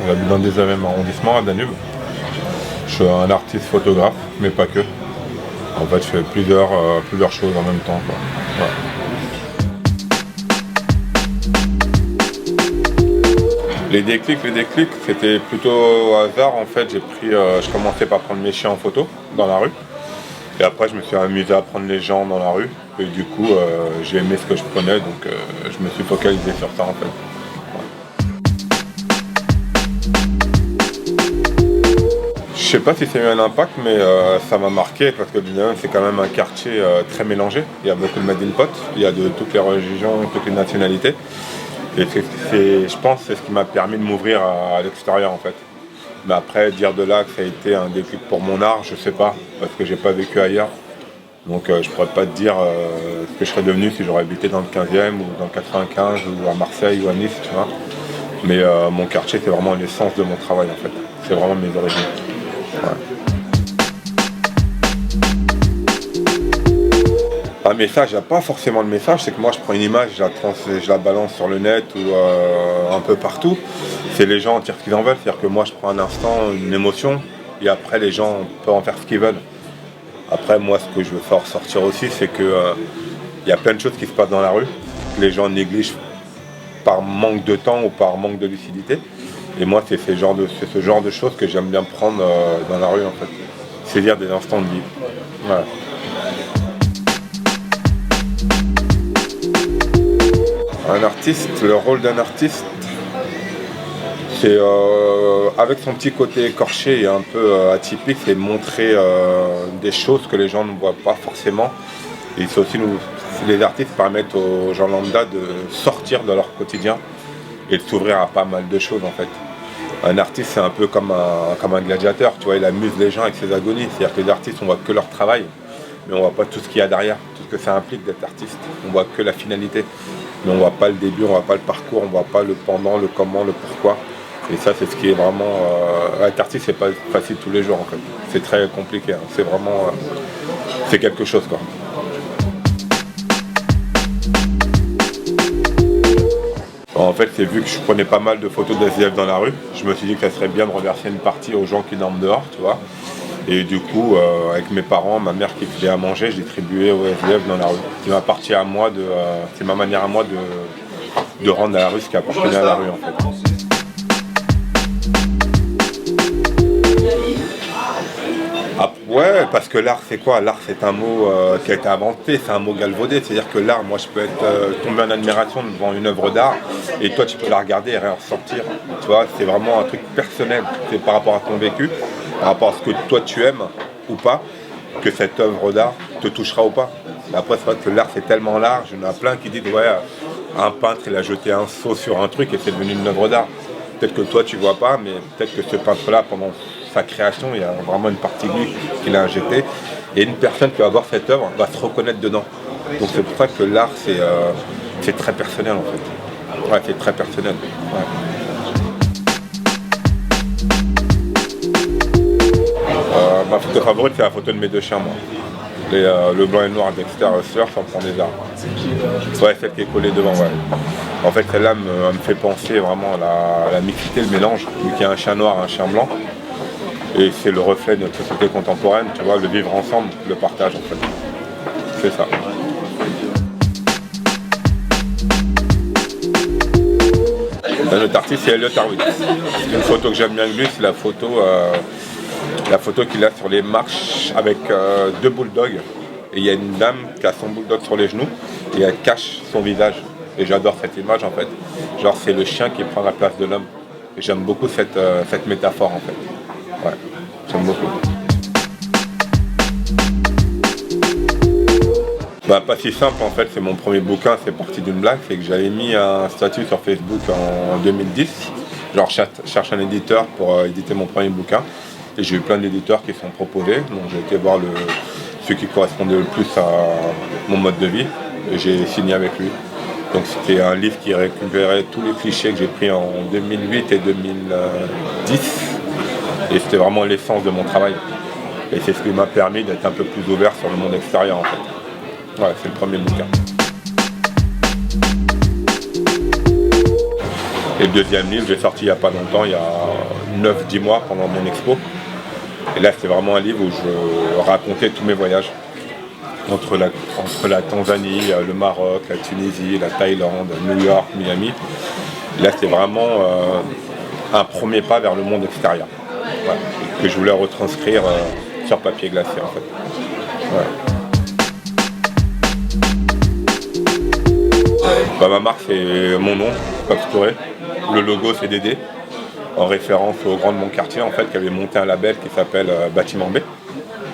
J'habite dans le 19e arrondissement à Danube. Je suis un artiste photographe, mais pas que. En fait, je fais plusieurs choses en même temps, quoi. Ouais. Les déclics, c'était plutôt au hasard. En fait, je commençais par prendre mes chiens en photo dans la rue. Et après, je me suis amusé à prendre les gens dans la rue. Et du coup, j'ai aimé ce que je prenais, donc je me suis focalisé sur ça, en fait. Je sais pas si ça a eu un impact, mais ça m'a marqué parce que Dinant, c'est quand même un quartier très mélangé. Il y a beaucoup de Made in Pot, il y a de toutes les religions, toutes les nationalités. Et je pense que c'est ce qui m'a permis de m'ouvrir à l'extérieur, en fait. Mais après, dire de là que ça a été un déclic pour mon art, je sais pas, parce que j'ai pas vécu ailleurs. Donc je pourrais pas te dire ce que je serais devenu si j'aurais habité dans le 15e ou dans le 95 ou à Marseille ou à Nice, tu vois. Mais mon quartier, c'est vraiment l'essence de mon travail, en fait. C'est vraiment mes origines. Ouais. Un message, il n'y a pas forcément de message, c'est que moi je prends une image, je la balance sur le net ou un peu partout. C'est les gens en tirent ce qu'ils en veulent, c'est-à-dire que moi je prends un instant, une émotion, et après les gens peuvent en faire ce qu'ils veulent. Après moi ce que je veux faire ressortir aussi, c'est que y a plein de choses qui se passent dans la rue, que les gens négligent par manque de temps ou par manque de lucidité. Et moi c'est ce genre de choses que j'aime bien prendre dans la rue, en fait. Saisir des instants de vie. Voilà. Un artiste, le rôle d'un artiste, c'est avec son petit côté écorché et un peu atypique, c'est montrer des choses que les gens ne voient pas forcément. Et c'est aussi les artistes permettent aux gens lambda de sortir de leur quotidien et de s'ouvrir à pas mal de choses, en fait. Un artiste, c'est un peu comme un gladiateur, tu vois, il amuse les gens avec ses agonies. C'est-à-dire que les artistes, on voit que leur travail, mais on voit pas tout ce qu'il y a derrière, tout ce que ça implique d'être artiste. On voit que la finalité. Mais on ne voit pas le début, on ne voit pas le parcours, on ne voit pas le pendant, le comment, le pourquoi. Et ça, c'est ce qui est vraiment... être artiste, c'est pas facile tous les jours, en fait. C'est très compliqué, hein. C'est vraiment... c'est quelque chose, quoi. En fait, c'est vu que je prenais pas mal de photos d'SDF dans la rue, je me suis dit que ça serait bien de reverser une partie aux gens qui dorment dehors, tu vois. Et du coup, avec mes parents, ma mère qui faisait à manger, je distribuais aux SDF dans la rue. C'est ma partie à moi c'est ma manière à moi de rendre à la rue ce qui appartenait à la rue, en fait. Ah, ouais, parce que l'art, c'est quoi? L'art, c'est un mot qui a été inventé, c'est un mot galvaudé. C'est-à-dire que l'art, moi, je peux être tombé en admiration devant une œuvre d'art, et toi, tu peux la regarder et rien ressortir. Tu vois, c'est vraiment un truc personnel. C'est par rapport à ton vécu, par rapport à ce que toi, tu aimes ou pas, que cette œuvre d'art te touchera ou pas. Mais après, c'est vrai que l'art, c'est tellement large. Il y en a plein qui disent, ouais, un peintre, il a jeté un seau sur un truc et c'est devenu une œuvre d'art. Peut-être que toi, tu vois pas, mais peut-être que ce peintre-là, pendant sa création, il y a vraiment une partie de lui qu'il a injectée. Et une personne qui va voir cette œuvre va se reconnaître dedans. Donc c'est pour ça que l'art, c'est très personnel, en fait. Ouais, c'est très personnel. Ouais. Ma photo favorite, c'est la photo de mes deux chiens, moi. Le blanc et le noir Dexter Surf en prend des arbres. Ouais, celle qui est collée devant, ouais. En fait, celle-là me fait penser vraiment à la mixité, le mélange, vu qu'il y a un chien noir et un chien blanc. Et c'est le reflet de notre société contemporaine, tu vois, le vivre ensemble, le partage, en fait. C'est ça. Notre artiste, c'est Elliot Harwick. Une photo que j'aime bien de lui, c'est la photo qu'il a sur les marches avec deux bulldogs. Et il y a une dame qui a son bulldog sur les genoux et elle cache son visage. Et j'adore cette image, en fait. Genre, c'est le chien qui prend la place de l'homme. Et j'aime beaucoup cette métaphore, en fait. Ouais, j'aime beaucoup. Bah, pas si simple, en fait. C'est mon premier bouquin, c'est parti d'une blague. C'est que j'avais mis un statut sur Facebook en 2010. Genre, cherche un éditeur pour éditer mon premier bouquin. Et j'ai eu plein d'éditeurs qui se sont proposés. Donc j'ai été voir ceux qui correspondaient le plus à mon mode de vie. Et j'ai signé avec lui. Donc c'était un livre qui récupérait tous les clichés que j'ai pris en 2008 et 2010. Et c'était vraiment l'essence de mon travail. Et c'est ce qui m'a permis d'être un peu plus ouvert sur le monde extérieur, en fait. Ouais, c'est le premier bouquin. Et le deuxième livre, j'ai sorti il n'y a pas longtemps, il y a 9-10 mois pendant mon expo. Et là, c'était vraiment un livre où je racontais tous mes voyages. Entre la Tanzanie, le Maroc, la Tunisie, la Thaïlande, New York, Miami. Là, c'était vraiment un premier pas vers le monde extérieur. Ouais, que je voulais retranscrire sur papier glacé en fait. Ouais. Bah, ma marque c'est mon nom, Cox Touré. Le logo c'est Dédé, en référence au Grand de Montcartier en fait, qui avait monté un label qui s'appelle Bâtiment B.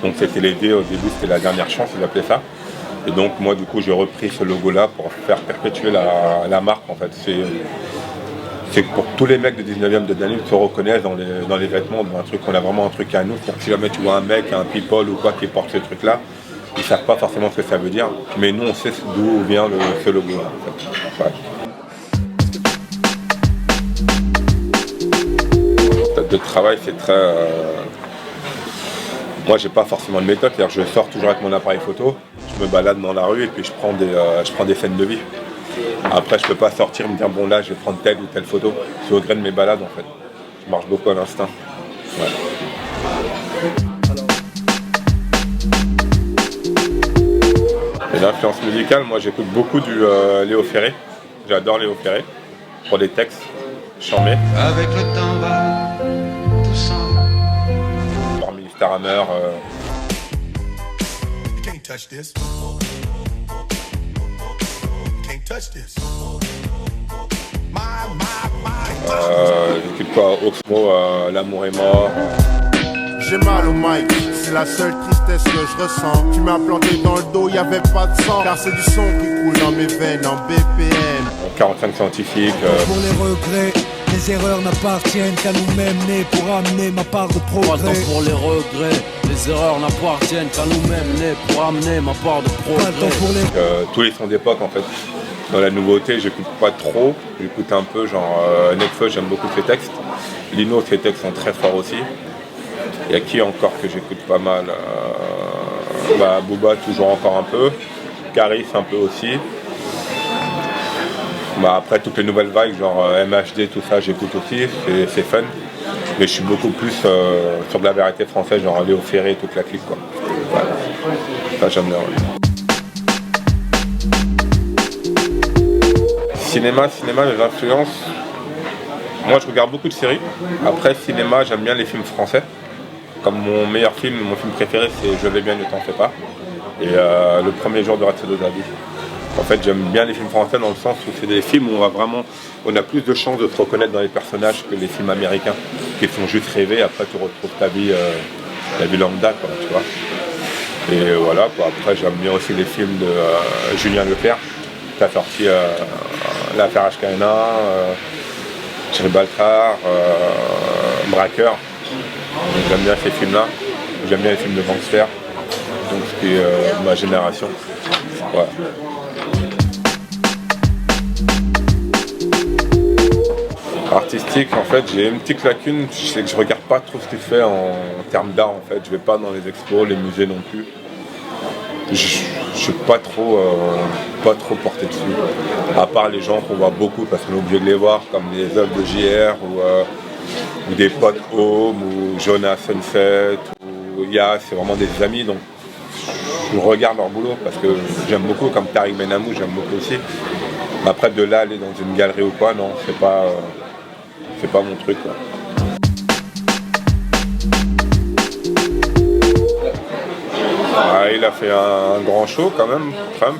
Donc c'était les dés, au début c'était la dernière chance, ils appelaient ça. Et donc moi du coup j'ai repris ce logo là pour faire perpétuer la marque en fait. C'est pour tous les mecs de 19e de Danube se reconnaissent dans les vêtements, dans un truc, on a vraiment un truc à nous. Si jamais tu vois un mec, un people ou quoi qui porte ce truc là, ils savent pas forcément ce que ça veut dire, mais nous on sait d'où vient ce logo là en fait. Ouais. De travail c'est très... Moi j'ai pas forcément de méthode, c'est-à-dire je sors toujours avec mon appareil photo, je me balade dans la rue et puis je prends des scènes de vie. Après je peux pas sortir et me dire bon là je vais prendre telle ou telle photo, c'est au gré de mes balades en fait. Je marche beaucoup à l'instinct. Ouais. Et l'influence musicale, moi j'écoute beaucoup du Léo Ferré, j'adore Léo Ferré, pour des textes, chambés. Avec le temps va tout s'en va. Parmi Starhammer. Touch this. Can't touch this. J'écoute quoi, Oxmo, L'amour est mort. J'ai mal au mic, c'est la seule tristesse que je ressens. Tu m'as planté dans le dos, y'avait pas de sang. Car c'est du son qui coule dans mes veines en BPM. 45 scientifiques. Pour les regrets, les erreurs n'appartiennent qu'à nous-mêmes nés pour amener ma part de progrès. Pas le temps pour les regrets, les erreurs n'appartiennent qu'à nous-mêmes nés pour amener ma part de progrès. Pas le temps pour les... tous les sons d'époque en fait. Dans la nouveauté, j'écoute pas trop, j'écoute un peu genre Nekfeu, j'aime beaucoup ses textes. Lino, ses textes sont très forts aussi. Il y a qui encore que j'écoute pas mal Booba, toujours encore un peu. Caris, un peu aussi. Après, toutes les nouvelles vagues, genre MHD, tout ça, j'écoute aussi, c'est fun. Mais je suis beaucoup plus sur de la variété française, genre Léo Ferré, toute la clique, quoi. Ouais. Ça, j'aime bien, ouais. Cinéma, les influences. Moi, je regarde beaucoup de séries. Après, cinéma, j'aime bien les films français. Comme mon meilleur film, mon film préféré, c'est Je vais bien, ne t'en fais pas. Et Le premier jour de Ratio Zabi. En fait, j'aime bien les films français dans le sens où c'est des films où on a plus de chances de se reconnaître dans les personnages que les films américains qui font juste rêver. Après, tu retrouves ta vie lambda, quoi, tu vois. Et voilà, quoi. Après, j'aime bien aussi les films de Julien Leclerc, qui a sorti L'affaire HKNA, Gibraltar, Braqueur. J'aime bien ces films-là. J'aime bien les films de gangsters, donc ce qui est ma génération. Ouais. Artistique, en fait, j'ai une petite lacune. Je sais que je regarde pas trop ce qu'il fait en termes d'art. En fait, je vais pas dans les expos, les musées non plus. Je suis pas trop porté dessus. À part les gens qu'on voit beaucoup parce qu'on est obligé de les voir, comme les œuvres de JR ou des potes Home ou Jonas Sunset ou Ya, c'est vraiment des amis. Donc je regarde leur boulot parce que j'aime beaucoup, comme Tariq Benamou, j'aime beaucoup aussi. Après, de là, aller dans une galerie ou quoi, non, c'est pas mon truc, quoi. Il a fait un grand show quand même, Trump.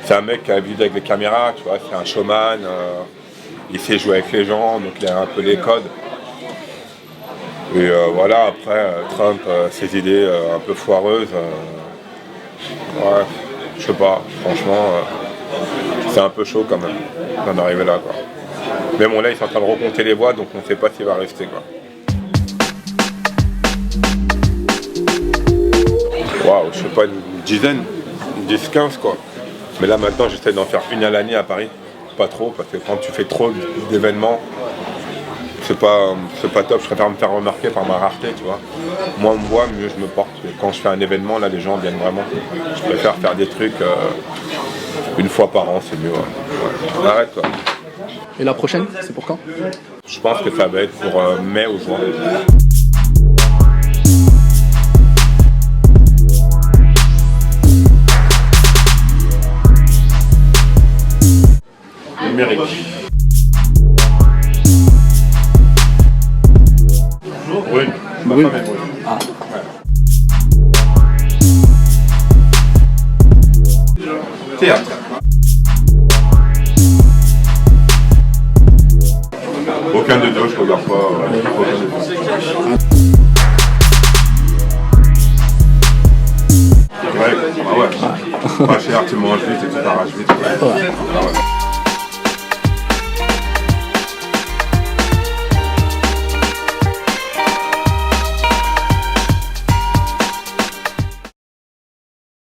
C'est un mec qui a vécu avec les caméras, tu vois, c'est un showman. Il sait jouer avec les gens, donc il a un peu les codes. Et voilà, après, Trump, ses idées un peu foireuses. Ouais, je sais pas, franchement, c'est un peu chaud quand même d'en arriver là, quoi. Mais bon, là, ils sont en train de recompter les voix, donc on ne sait pas s'il va rester, quoi. Waouh, je sais pas, une dizaine, 10-15, quoi. Mais là, maintenant, j'essaie d'en faire une à l'année à Paris. Pas trop, parce que quand tu fais trop d'événements, c'est pas top. Je préfère me faire remarquer par ma rareté, tu vois. Moins on me voit, mieux je me porte. Et quand je fais un événement, là, les gens viennent vraiment. Je préfère faire des trucs une fois par an, c'est mieux. Ouais. Arrête, quoi. Et la prochaine, c'est pour quand? Je pense que ça va être pour mai ou juin. Numérique. Oui. Oui. Ah. Ouais. Théâtre. Aucun des deux, je regarde pas. Aucun des deux. Ouais, ah ouais. Pas cher, tu manges vite et tu t'arraches vite. Ouais. Ah ouais.